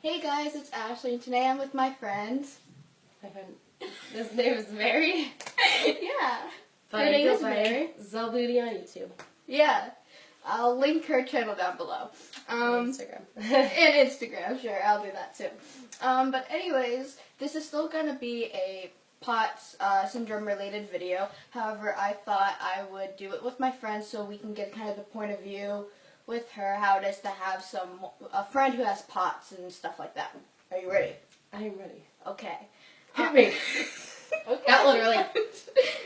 Hey guys, it's Ashley, and today I'm with my friend. My friend, his name is Mary. Yeah. But Her I name go is by Mary. Zelbooty on YouTube. Yeah. I'll link her channel down below. Instagram. And Instagram, sure, I'll do that too. But anyways, this is still gonna be a POTS syndrome related video. However, I thought I would do it with my friend so we can get kind of the point of view with her, how it is to have a friend who has POTS and stuff like that. Are you ready? I am ready. Okay. Hit me. Okay. That one really.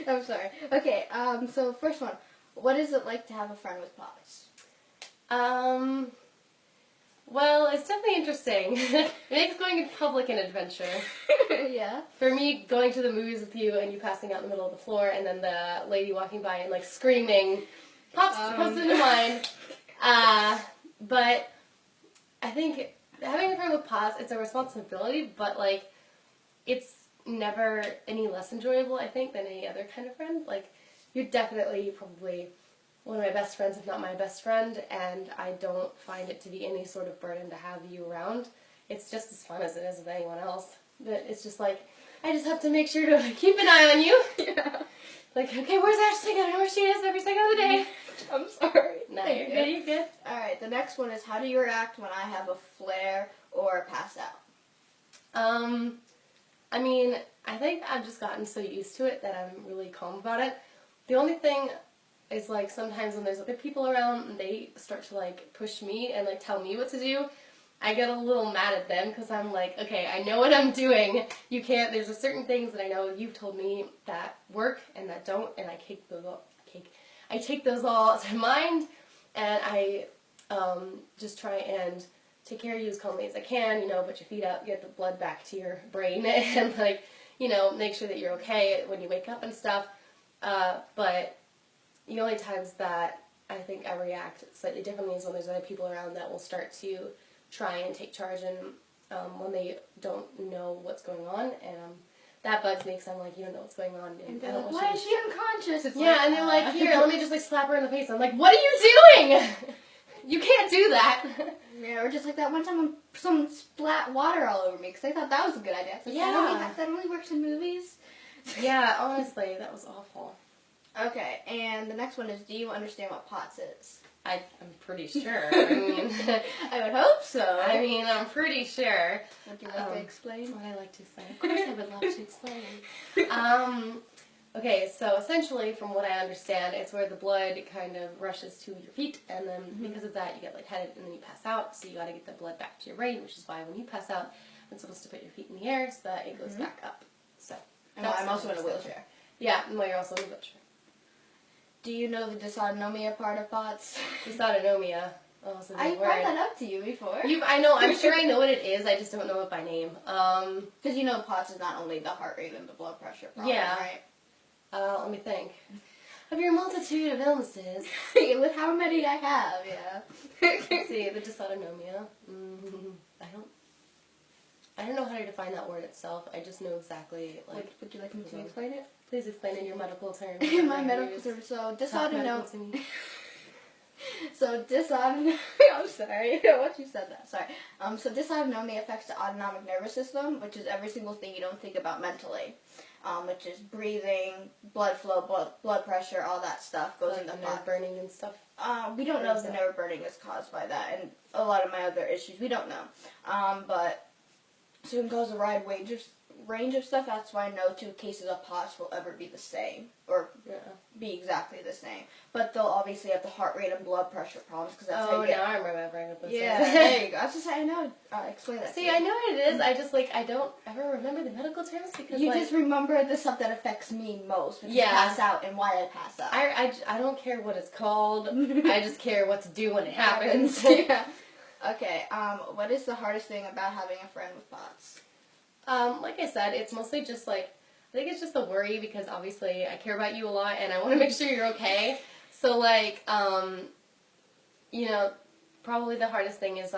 I'm sorry. Okay, so first one. What is it like to have a friend with POTS? Well, it's definitely interesting. It makes going in public an adventure. Yeah. For me, going to the movies with you and you passing out in the middle of the floor and then the lady walking by and like screaming comes into mind. But I think having a friend with POTS, it's a responsibility, but like it's never any less enjoyable, I think, than any other kind of friend. Like, you're definitely probably one of my best friends, if not my best friend, and I don't find it to be any sort of burden to have you around. It's just as fun as it is with anyone else. But it's just like, I just have to make sure to keep an eye on you. Yeah. Like, okay, where's Ashley? I know where she is every second of the day. I'm sorry. No, you're good, you're good. Alright, the next one is how do you react when I have a flare or pass out? I mean, I think I've just gotten so used to it that I'm really calm about it. The only thing is, like, sometimes when there's other people around and they start to, like, push me and, like, tell me what to do, I get a little mad at them because I'm like, okay, I know what I'm doing. You can't, there's a certain things that I know you've told me that work and that don't, and I take those all to mind, and I just try and take care of you as calmly as I can, you know, put your feet up, get the blood back to your brain, and, like, you know, make sure that you're okay when you wake up and stuff. But the only times that I think I react slightly differently is when there's other people around that will start to try and take charge, and when they don't know what's going on, and that bugs me because I'm like, you don't know what's going on. And they're like, why is she unconscious? It's yeah, like, and they're like, here, let me just, like, slap her in the face. I'm like, what are you doing? You can't do that. Yeah, or just like that one time when someone splat water all over me because they thought that was a good idea. Like, Yeah. that only works in movies. Yeah, honestly, that was awful. Okay, and the next one is, do you understand what POTS is? I'm pretty sure. I mean, I would hope so. I'm pretty sure. Would you like to explain? What I like to explain? Of course I would love to explain. Okay, so essentially, from what I understand, it's where the blood kind of rushes to your feet, and then because of that, you get lightheaded, and then you pass out, so you gotta get the blood back to your brain, which is why when you pass out, it's supposed to put your feet in the air so that it goes back up. So, And I'm also in a wheelchair. Yeah, well, you're also in a wheelchair. Do you know the dysautonomia part of POTS? Dysautonomia. Oh, so I brought that up to you before. I know. I'm sure I know what it is. I just don't know it by name. Because you know POTS is not only the heart rate and the blood pressure problem, Yeah. right? Let me think. Of your multitude of illnesses. With how many I have, yeah. Let's see, the dysautonomia. I don't know how to define that word itself. I just know exactly, like... Would you like me to explain it? Please explain in your medical terms. In my medical terms, so dysautonomia... So dysautonomia... I'm sorry, once you said that, sorry. So dysautonomia affects the autonomic nervous system, which is every single thing you don't think about mentally. Which is breathing, blood flow, blood pressure, all that stuff goes into nerve burning and stuff. We don't know if the nerve burning is caused by that, and a lot of my other issues, we don't know. But so it can cause a wide range of stuff. That's why no two cases of POTS will ever be the same, or be exactly the same. But they'll obviously have the heart rate and blood pressure problems, because that's how you get... now I'm remembering what this is. there you go. I was just saying, I know. Explain that. See, I know what it is. I just, like, I don't ever remember the medical terms because, you like... just remember the stuff that affects me most, which is pass out and why I pass out. I don't care what it's called. I just care what to do when it happens. Yeah. Okay, what is the hardest thing about having a friend with POTS? Like I said, it's mostly just, like, I think it's just the worry because, obviously, I care about you a lot and I want to make sure you're okay. So, like, you know, probably the hardest thing is,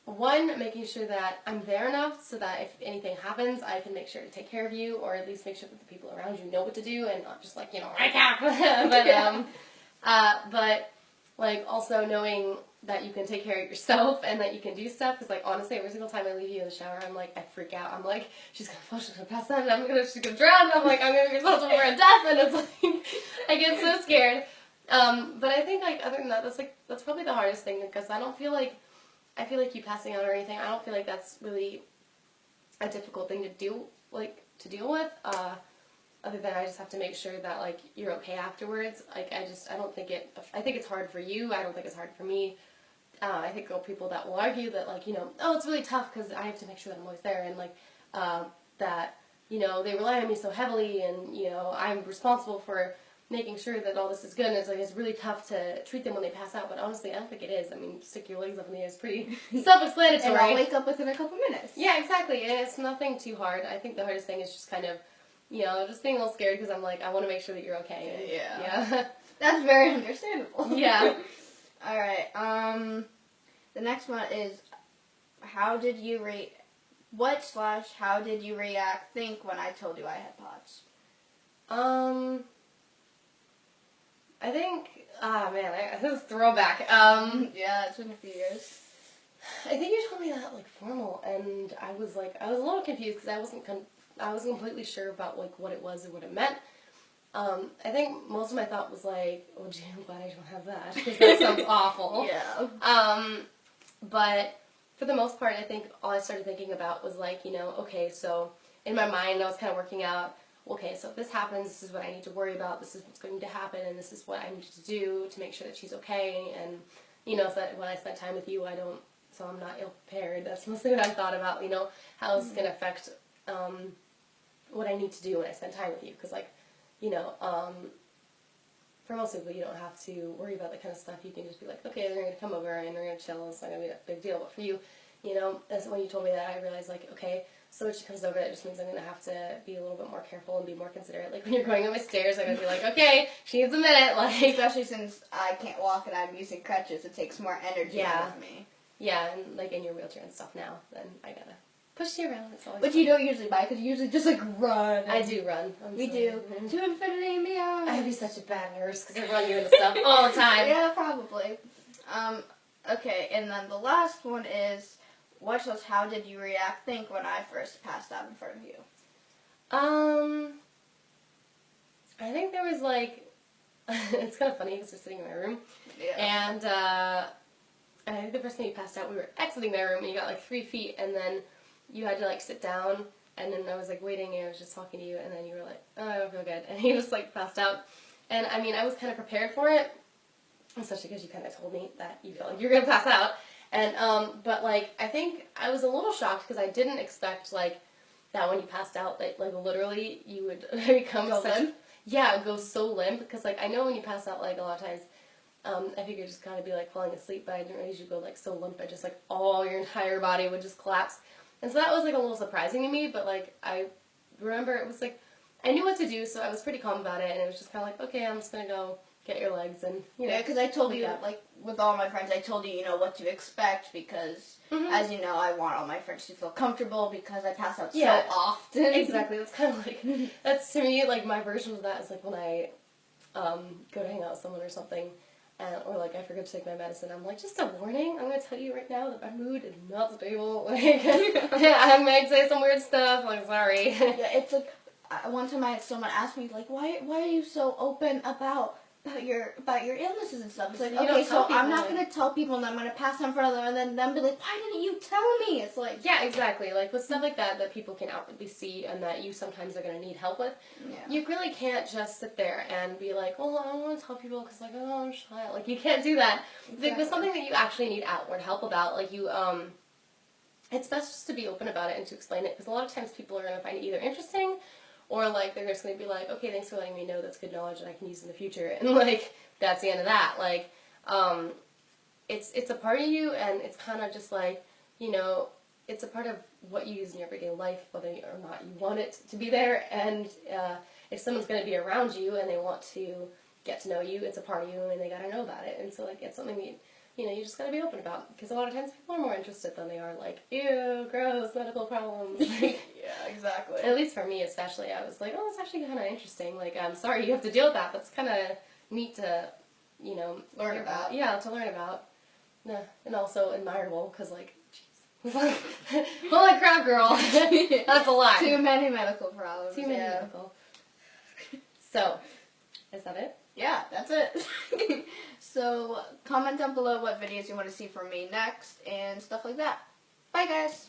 one, making sure that I'm there enough so that if anything happens, I can make sure to take care of you, or at least make sure that the people around you know what to do and not just, like, you know, right now. But, like, also knowing that you can take care of yourself and that you can do stuff. Because, like, honestly, every single time I leave you in the shower, I'm like, I freak out. I'm like, she's gonna fall, she's gonna pass out, and she's gonna drown. I'm like, I'm gonna be responsible for her death, and it's like, I get so scared. But I think, like, other than that, that's probably the hardest thing, because I feel like you passing out or anything, I don't feel like that's really a difficult thing to deal with. Other than I just have to make sure that, like, you're okay afterwards. Like, I think it's hard for you. I don't think it's hard for me. I think there are people that will argue that, like, you know, oh, it's really tough because I have to make sure that I'm always there, and, like, that, you know, they rely on me so heavily, and, you know, I'm responsible for making sure that all this is good, and it's, like, it's really tough to treat them when they pass out, but honestly, I don't think it is. I mean, stick your legs up in the air is pretty self-explanatory. And I'll wake up within a couple minutes. Yeah, exactly, and it's nothing too hard. I think the hardest thing is just kind of, you know, just being a little scared because I'm like, I want to make sure that you're okay. Yeah. That's very understandable. Yeah. Alright, the next one is, how did you think when I told you I had POTS? I think, this is throwback. Yeah, it's been a few years. I think you told me that, like, formal, and I was a little confused because I wasn't completely sure about, like, what it was or what it meant. I think most of my thought was like, oh, gee, I'm glad I don't have that, because that sounds awful. Yeah. But for the most part, I think all I started thinking about was, like, you know, okay, so in my mind I was kind of working out, okay, so if this happens, this is what I need to worry about, this is what's going to happen, and this is what I need to do to make sure that she's okay, and, you know, so that when I spend time with you, so I'm not ill-prepared. That's mostly what I thought about, you know, how it's going to affect what I need to do when I spend time with you, because, like, you know, for most people, you don't have to worry about that kind of stuff. You can just be like, okay, they're going to come over and they're going to chill. It's not going to be a big deal. But for you, you know, as when you told me that, I realized, like, okay, so when she comes over, that just means I'm going to have to be a little bit more careful and be more considerate. Like, when you're going up my stairs, I'm going to be like, okay, she needs a minute. Like, especially since I can't walk and I'm using crutches, it takes more energy out of me. Yeah, and, like, in your wheelchair and stuff now, then I got to push you around. It's always But fun. you don't usually buy, because you usually just, like, run. I do run. We do. To infinity and beyond. I'd be such a bad nurse because I run you into stuff all the time. Yeah, probably. Okay, and then the last one is, how did you think when I first passed out in front of you? I think there was, like, it's kind of funny because we're sitting in my room. Yeah. And, I think the first time you passed out, we were exiting my room and you got, like, 3 feet, and then you had to, like, sit down, and then I was, like, waiting, and I was just talking to you, and then you were like, oh, I don't feel good, and you just, like, passed out. And, I mean, I was kind of prepared for it, especially because you kind of told me that you felt like you were going to pass out. And, but, like, I think I was a little shocked because I didn't expect, like, that when you passed out, that, like, literally you would become limp? Yeah, go so limp, because, like, I know when you pass out, like, a lot of times, I figured just kind of be, like, falling asleep, but I didn't realize you'd go, like, so limp, and just, like, all your entire body would just collapse. And so that was, like, a little surprising to me, but, like, I remember it was, like, I knew what to do, so I was pretty calm about it, and it was just kind of like, okay, I'm just gonna go get your legs, and, you know. Yeah, because I told you, like, with all my friends, I told you, you know, what to expect, because, as you know, I want all my friends to feel comfortable, because I pass out so often. Exactly, that's kind of like, that's, to me, like, my version of that is, like, when I go to hang out with someone or something, or, like, I forget to take my medicine, I'm like, just a warning, I'm going to tell you right now that my mood is not stable, like, I might say some weird stuff, like, sorry. Yeah, it's like, one time someone asked me, like, why are you so open about your illnesses and stuff? It's like, okay, so I'm not going to tell people and I'm going to pass on in front of them and then them be like, why didn't you tell me? It's like... Yeah, exactly. Like, with stuff like that people can outwardly see and that you sometimes are going to need help with, you really can't just sit there and be like, well, I don't want to tell people because, like, oh, I'm shy. Like, you can't do that. Exactly. Like, with something that you actually need outward help about, like, you, it's best just to be open about it and to explain it, because a lot of times people are going to find it either interesting, or, like, they're just going to be like, okay, thanks for letting me know, that's good knowledge that I can use in the future, and, like, that's the end of that. Like, it's a part of you, and it's kind of just like, you know, it's a part of what you use in your everyday life, whether or not you want it to be there, and if someone's going to be around you and they want to get to know you, it's a part of you, and they got to know about it, and so, like, it's something that you know, you just gotta be open about, because a lot of times people are more interested than they are, like, ew, gross, medical problems. Like, yeah, exactly. At least for me, especially, I was like, oh, it's actually kind of interesting. Like, I'm sorry you have to deal with that. That's kind of neat to, you know, learn about. Yeah, to learn about. No, and also admirable because, like, jeez. Holy crap, girl. That's a lot. Too many medical problems. Too many medical. So, is that it? Yeah, that's it. So, comment down below what videos you want to see from me next and stuff like that. Bye, guys.